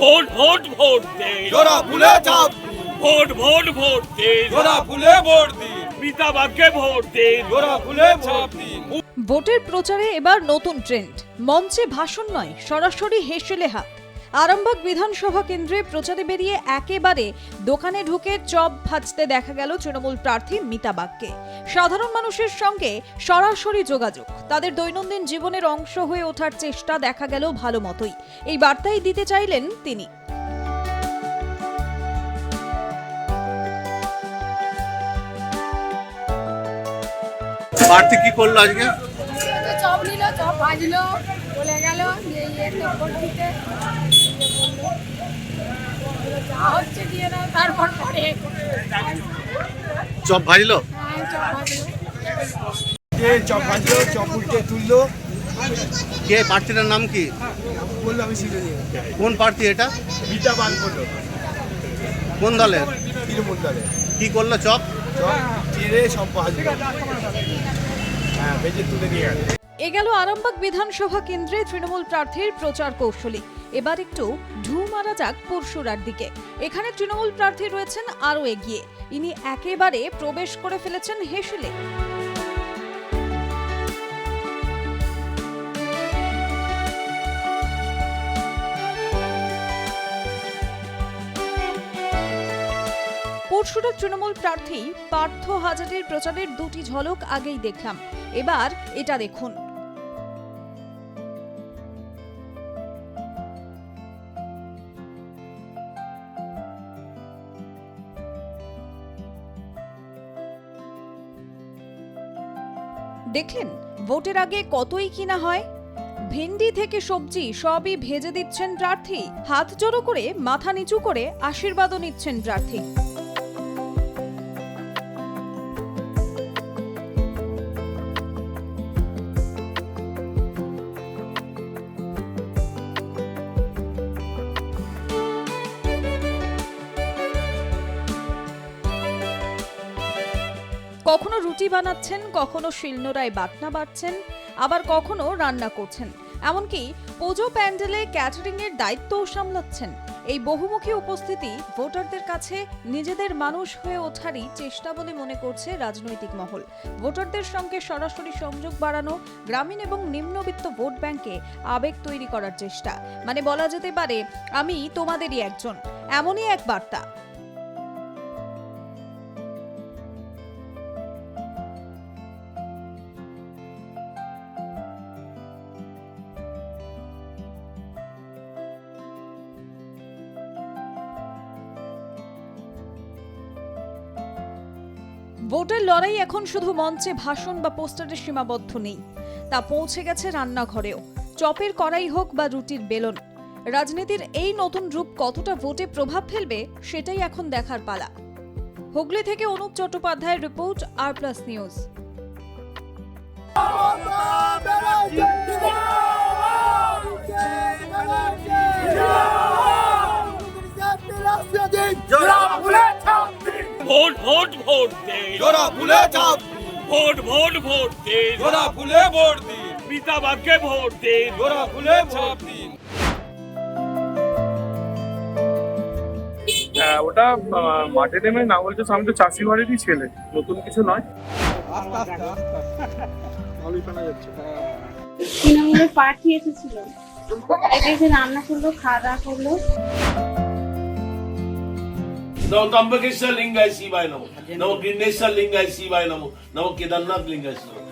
Vote vote vote দিন, জোড়া ফুলে চাপ ভোট ভোট ভোট দিন, জোড়া ফুলে ভোট দিন, মিতা বাগকে ভোট দিন, জোড়া ফুলে চাপ দিন। ভোটের প্রচারে এবার নতুন ট্রেন্ড, মঞ্চে ভাষণ নয়, সরাসরি হেসেলে হাত। আরামবাগ বিধানসভা কেন্দ্রে প্রচারে বেরিয়ে একেবারে দোকানে ঢুকে চপ ভাজতে দেখা গেল তৃণমূল প্রার্থী মিতা বাগকে। সাধারণ মানুষের সঙ্গে সরাসরি যোগাযোগ, তাদের দৈনন্দিন জীবনের অংশ হয়ে ওঠার চেষ্টা দেখা গেল ভালো মতোই। এই বার্তাই দিতে চাইলেন তিনি। প্রার্থী কি করলো আজকে? তো চপ নিল, চপ ভাজলো, বলে গেল যে ইয়েতে ভোট দিতে যা হচ্ছে দিয়ে দাও, তারপর পরে চপ ভাজলো? হ্যাঁ চপ ভাজলো। চপ ভাজলো, চপ উল্টে তুললো, কে প্রার্থীটার নাম কি? বললো আমি শিখে দিয়ে কোন প্রার্থী এটা? মিতা বান করলো, কোন দলের? তৃণমূল দলে। কি করলো? চপ চপ চিড়ে সব ভাজলো, হ্যাঁ ভেজে তুলে নিয়ে গেল। এ গেল আরামবাগ বিধানসভা কেন্দ্রে তৃণমূল প্রার্থীর প্রচার কৌশলী। এবার একটু ঢু মারা যাক পরশুরার দিকে। এখানে তৃণমূল প্রার্থী রয়েছেন আরও এগিয়ে, ইনি একেবারে প্রবেশ করে ফেলেছেন হেসেলে। পরশুরার তৃণমূল প্রার্থী পার্থ হাজারের প্রচারের দুটি ঝলক আগেই দেখলাম, এবার এটা দেখুন। দেখলেন ভোটের আগে কতই কিনা হয়। ভেন্ডি থেকে সবজি সবই ভেজে দিচ্ছেন প্রার্থী, হাত জড়ো করে মাথা নিচু করে আশীর্বাদও নিচ্ছেন প্রার্থী। কখনো রুটি বানাচ্ছেন, কখনো শিলনোড়ায় বাটনা বাটছেন, আবার কখনো রান্না করছেন, এমনকি পুজো প্যান্ডেলে ক্যাটারিং এর দায়িত্বও সামলাচ্ছেন। এই বহুমুখী উপস্থিতি ভোটারদের কাছে নিজেদের মানুষ হয়ে ওঠারই চেষ্টা বলে মনে করছে রাজনৈতিক মহল। ভোটারদের সঙ্গে সরাসরি সংযোগ বাড়ানো, গ্রামীণ এবং নিম্নবিত্ত ভোট ব্যাংকে আবেগ তৈরি করার চেষ্টা, মানে বলা যেতে পারে আমি তোমাদেরই একজন, এমনই এক বার্তা। ভোটের লড়াই এখন শুধু মঞ্চে ভাষণ বা পোস্টারে সীমাবদ্ধ নেই, তা পৌঁছে গেছে রান্নাঘরেও। চপের কড়াই হোক বা রুটির বেলন, রাজনীতির এই নতুন রূপ কতটা ভোটে প্রভাব ফেলবে সেটাই এখন দেখার পালা। হুগলি থেকে অনুপ চট্টোপাধ্যায়ের রিপোর্ট, আর+ নিউজ। ভোট ভোট ভোট দিন, জোড়া ফুলে চাপ ভোট ভোট ভোট দিন, জোড়া ফুলে ভোট দিন, মিতা বাগকে ভোট দিন, জোড়া ফুলে চাপ দিন। ওটা মাঠে নেমে না বলছে, আমি তো চাষি বাড়িরই ছেলে, নতুন কিছু নয়। তৃণমূলের প্রার্থী এসেছিল, এসে রান্না করলো, খাওয়া দাওয়া করলো। नमो त्र्यंबकेश्वर लिंगाय शिवाय नमो, नमो गृणेश्वर लिंगाय शिवाय नमो, नमो केदारनाथ लिंगाय शिवाय।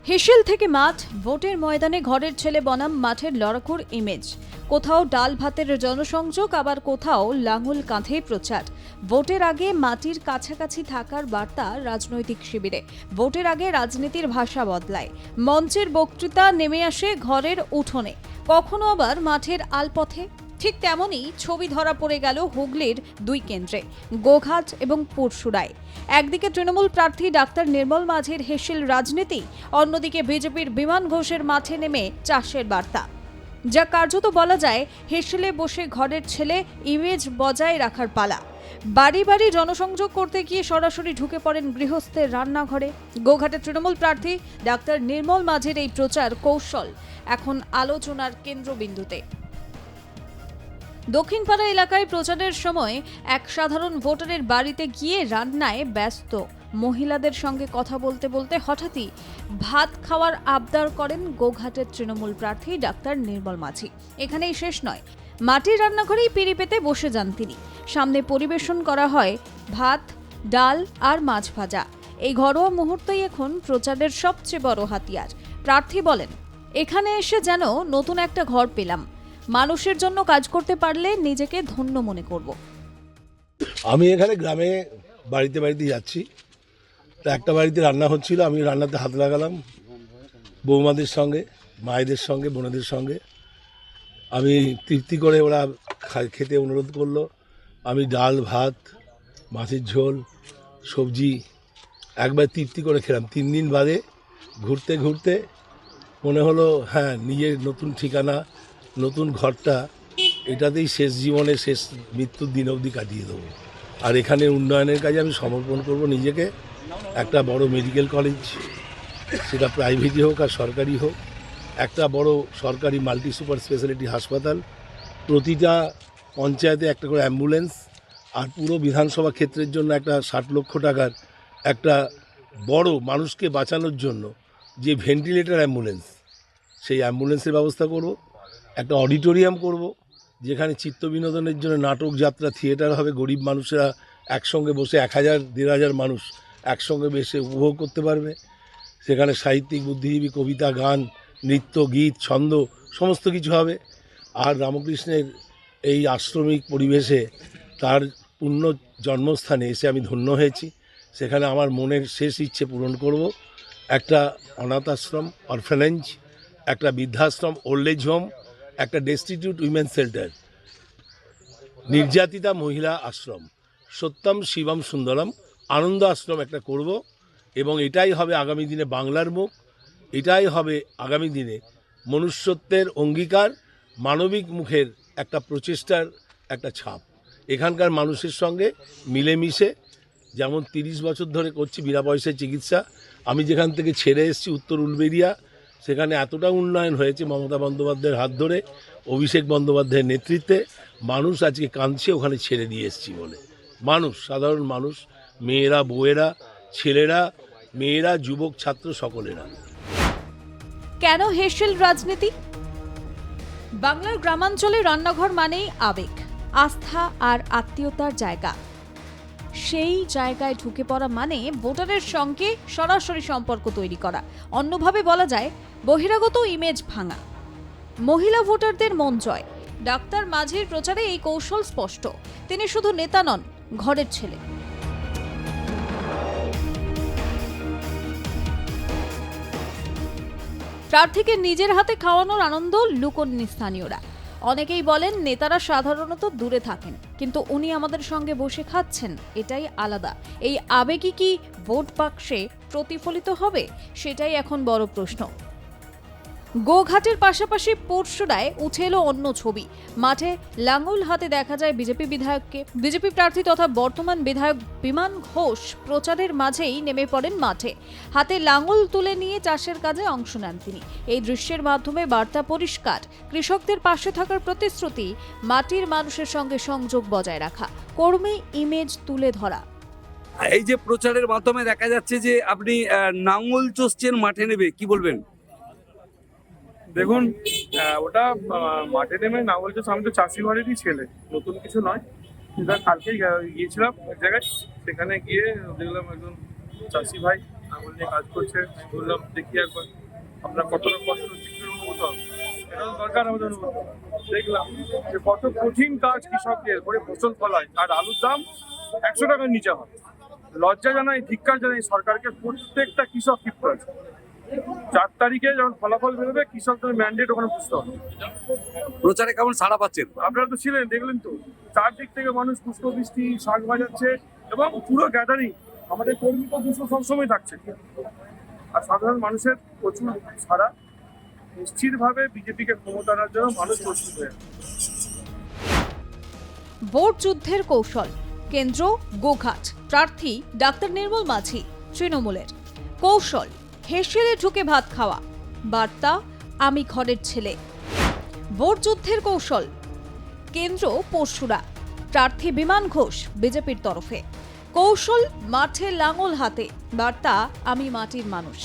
হেসেল থেকে মাঠ, ভোটের ময়দানে ঘরের ছেলে বনাম মাঠের লড়াকুর ইমেজ। কোথাও ডাল ভাতের জনসংযোগ, আবার কোথাও লাঙল কাঁধে প্রচার। ভোটের আগে মাটির কাছাকাছি থাকার বার্তা রাজনৈতিক শিবিরে। ভোটের আগে রাজনীতির ভাষা বদলায়, মঞ্চের বক্তৃতা নেমে আসে ঘরের উঠোনে, কখনো আবার মাঠের আলপথে। ঠিক তেমনই ছবি ধরা পড়ে গেল হুগলির দুই কেন্দ্রে, গোঘাট এবং পরশুরায়। একদিকে তৃণমূল প্রার্থী ডাক্তার নির্মল মাঝির হেসেল রাজনীতি, অন্যদিকে বিজেপির বিমান ঘোষের মাঠে নেমে চাষের বার্তা। যা কার্যত বলা যায় হেসেলে বসে ঘরের ছেলে ইমেজ বজায় রাখার পালা। বাড়ি বাড়ি জনসংযোগ করতে গিয়ে সরাসরি ঢুকে পড়েন গৃহস্থের রান্নাঘরে। গোঘাটের তৃণমূল প্রার্থী ডাক্তার নির্মল মাঝির এই প্রচার কৌশল এখন আলোচনার কেন্দ্রবিন্দুতে। দক্ষিণপাড়া এলাকায় প্রচারের সময় এক সাধারণ ভোটারের বাড়িতে গিয়ে রান্নায় ব্যস্ত মহিলাদের সঙ্গে কথা বলতে বলতে হঠাৎই ভাত খাওয়ার আবদার করেন গোঘাটের তৃণমূল প্রার্থী ডাক্তার নির্মল মাঝি। এখানেই শেষ নয়, মাটির রান্নাঘরেই পিঁড়ি পেতে বসে যান তিনি। সামনে পরিবেশন করা হয় ভাত, ডাল আর মাছ ভাজা। এই ঘরোয়া মুহূর্তই এখন প্রচারের সবচেয়ে বড় হাতিয়ার। প্রার্থী বলেন, এখানে এসে যেন নতুন একটা ঘর পেলাম। মানুষের জন্য কাজ করতে পারলে নিজেকে ধন্য মনে করব। আমি এখানে গ্রামে বাড়িতে বাড়িতে যাচ্ছি। তা একটা বাড়িতে রান্না হচ্ছিল, আমি রান্নাতে হাত লাগালাম। বৌমাদের সঙ্গে, মায়েদের সঙ্গে, বোনেদের সঙ্গে আমি তৃপ্তি করে, ওরা খেতে অনুরোধ করলো। আমি ডাল, ভাত, মাছের ঝোল, সবজি একবার তৃপ্তি করে খেলাম। 3 দিন বাদে ঘুরতে ঘুরতে মনে হলো, হ্যাঁ, নিজের নতুন ঠিকানা, নতুন ঘরটা, এটাতেই শেষ জীবনে, শেষ মৃত্যুর দিন অবধি কাটিয়ে দেবো। আর এখানে উন্নয়নের কাজে আমি সমর্পণ করব নিজেকে। একটা বড় মেডিকেল কলেজ, সেটা প্রাইভেটই হোক আর সরকারি হোক, একটা বড় সরকারি মাল্টি সুপার স্পেশালিটি হাসপাতাল, প্রতিটা পঞ্চায়েতে একটা করে অ্যাম্বুলেন্স, আর পুরো বিধানসভা ক্ষেত্রের জন্য একটা 60 লক্ষ টাকার একটা বড় মানুষকে বাঁচানোর জন্য যে ভেন্টিলেটর অ্যাম্বুলেন্স, সেই অ্যাম্বুলেন্সের ব্যবস্থা করব। একটা অডিটোরিয়াম করব, যেখানে চিত্ত বিনোদনের জন্য নাটক, যাত্রা, থিয়েটার হবে। গরিব মানুষেরা একসঙ্গে বসে 1000-1500 মানুষ একসঙ্গে বসে উপভোগ করতে পারবে। সেখানে সাহিত্যিক, বুদ্ধিজীবী, কবিতা, গান, নৃত্য, গীত, ছন্দ সমস্ত কিছু হবে। আর রামকৃষ্ণের এই আশ্রমিক পরিবেশে, তার পূর্ণ জন্মস্থানে এসে আমি ধন্য হয়েছি। সেখানে আমার মনের শেষ ইচ্ছে পূরণ করব। একটা অনাথ আশ্রম, অরফানেজ, একটা বৃদ্ধাশ্রম, ওল্ড এজ হোম, একটা ডেস্টিটিউট উইমেন শেল্টার, নির্যাতিতা মহিলা আশ্রম, সত্যম শিবম সুন্দরম আনন্দ আশ্রম একটা করব। এবং এটাই হবে আগামী দিনে বাংলার মুখ, এটাই হবে আগামী দিনে মনুষ্যত্বের অঙ্গীকার, মানবিক মুখের একটা প্রচেষ্টার একটা ছাপ। এখানকার মানুষের সঙ্গে মিলেমিশে, যেমন 30 বছর ধরে করছি বিনা পয়সায় চিকিৎসা। আমি যেখান থেকে ছেড়ে এসেছি উত্তর উলবেড়িয়া, সেখানে এতটা উন্নয়ন হয়েছে মমতা বন্দ্যোপাধ্যায়ের হাত ধরে, অভিষেক বন্দ্যোপাধ্যায়ের নেতৃত্বে। মানুষ আজকে কাঁদছে ওখানে ছেড়ে দিয়ে এসেছি বলে। মানুষ, সাধারণ মানুষ, মেয়েরা, বউয়েরা, ছেলেরা, মেয়েরা, যুবক, ছাত্র, সকলেরা। কেন হেসেল রাজনীতি? বাংলার গ্রামাঞ্চলে রান্নাঘর মানেই আবেগ, আস্থা আর আত্মীয়তার জায়গা। সেই জায়গায় ঢুকে পড়া মানে ভোটারের সঙ্গে সরাসরি সম্পর্ক তৈরি করা। অন্যভাবে বলা যায়, বহিরাগত ইমেজ ভাঙা, মহিলা ভোটারদের মন জয়। ডাক্তার মাঝির প্রচারে এই কৌশল স্পষ্ট। তিনি শুধু নেতা নন, ঘরের ছেলে। প্রার্থীকে নিজের হাতে খাওয়ানোর আনন্দ লুকোননি স্থানীয়রা। অনেকেই বলেন, নেতারা সাধারণত দূরে থাকেন, কিন্তু উনি আমাদের সঙ্গে বসে খাচ্ছেন, এটাই আলাদা। এই আবেগই কি ভোট বাক্সে প্রতিফলিত হবে? সেটাই এখন বড় প্রশ্ন। গোঘাটের পাশাপাশি পরশুরায় উঠে এলো অন্য ছবি। মাঠে লাঙল হাতে দেখা যায় বিজেপি বিধায়ককে। বিজেপি প্রার্থী তথা বর্তমান বিধায়ক বিমান ঘোষ প্রচারের মাঝেই নেমে পড়েন মাঠে। হাতে লাঙল তুলে নিয়ে চাষের কাজে অংশ নেন তিনি। এই দৃশ্যের মাধ্যমে বার্তা পরিষ্কার, কৃষকদের পাশে থাকার প্রতিশ্রুতি, মাটির মানুষের সঙ্গে সংযোগ বজায় রাখা, কর্মী ইমেজ তুলে ধরা। এই যে প্রচারের মাধ্যমে দেখা যাচ্ছে যে আপনি লাঙল চষছেন, মাঠে নেবে, কি বলবেন? দেখুন, ওটা মাঠে নেমে নাঙ্গল চাষ, আমি তো চাষি বাড়িরই ছেলে, নতুন কিছু নয়। কিন্তু কালকেই গিয়েছিলাম এক জায়গায়, সেখানে গিয়ে দেখলাম একজন চাষি ভাই নাঙ্গল নিয়ে কাজ করছে। বললাম, দেখি একবার আপনার কতটা কষ্ট হচ্ছে, কি অনুভূত হবে, এটাও দরকার আমাদের অনুভূত। দেখলাম যে কত কঠিন কাজ কৃষকদের করে ফসল ফলায়, আর আলুর দাম 100 টাকার নিচে হয়। লজ্জা জানাই, ধিক্কার জানাই সরকারকে। প্রত্যেকটা কৃষক ক্ষিপ্ত আছে। 4 তারিখে যখন ফলাফল বেরোবে, কৃষকদের ম্যান্ডেট ওখানে বুঝতে হবে। প্রচারে কেমন সাড়া পাচ্ছেন? আপনারা তো ছিলেন, দেখলেন তো, চারদিক থেকে মানুষ পুষ্পবৃষ্টি, শাক বাজাচ্ছে, এবং পুরো গ্যাদারিং। আমাদের কর্মী তো 200 সবসময় থাকছে, আর সাধারণ মানুষের প্রচুর সাড়া। নিশ্চিতভাবে বিজেপিকে ক্ষমতা আনার জন্য মানুষ প্রস্তুত হয়ে। ভোট যুদ্ধের কৌশল, কেন্দ্র গোঘাট, প্রার্থী ডাক্তার নির্মল মাঝি তৃণমূলের। কৌশল হেসেলে ঢুকে ভাত খাওয়া, বার্তা আমি ঘরের ছেলে। ভোট যুদ্ধের কৌশল কেন্দ্র পরশুরা, প্রার্থী বিমান ঘোষ বিজেপির তরফে। কৌশল মাঠে লাঙল হাতে, বার্তা আমি মাটির মানুষ।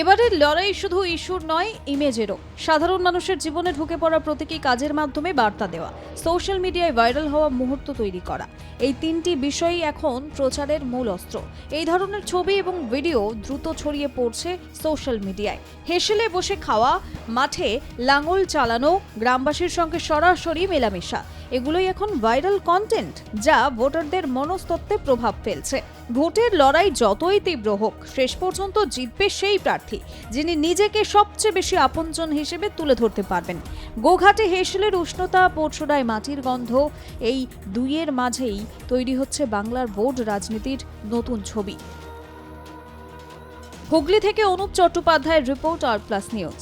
এবারের লড়াই শুধু ইস্যুর নয়, ইমেজেরও। সাধারণ মানুষের জীবনে ঢুকে পড়া প্রতীকী কাজের মাধ্যমে বার্তা দেওয়া, সোশ্যাল মিডিয়ায় ভাইরাল হওয়া মুহূর্ত তৈরি করা, এই তিনটি বিষয়ই এখন প্রচারের মূল অস্ত্র। এই ধরনের ছবি এবং ভিডিও দ্রুত ছড়িয়ে পড়ছে সোশ্যাল মিডিয়ায়। হেসেলে বসে খাওয়া, মাঠে লাঙল চালানো, গ্রামবাসীর সঙ্গে সরাসরি মেলামেশা, এগুলোই এখন ভাইরাল কন্টেন্ট, যা ভোটারদের মনস্তত্ত্বে প্রভাব ফেলছে। ভোটের লড়াই যতই তীব্র হোক, শেষ পর্যন্ত জিতবে সেই প্রার্থী যিনি নিজেকে সবচেয়ে বেশি আপনজন হিসেবে তুলে ধরতে পারবেন। গোঘাটে হেসেলের উষ্ণতা, পরশুরায় মাটির গন্ধ, এই দুইয়ের মাঝেই তৈরি হচ্ছে বাংলার ভোট রাজনীতির নতুন ছবি। হুগলি থেকে অনুপ চট্টোপাধ্যায়ের রিপোর্ট, আর প্লাস নিউজ।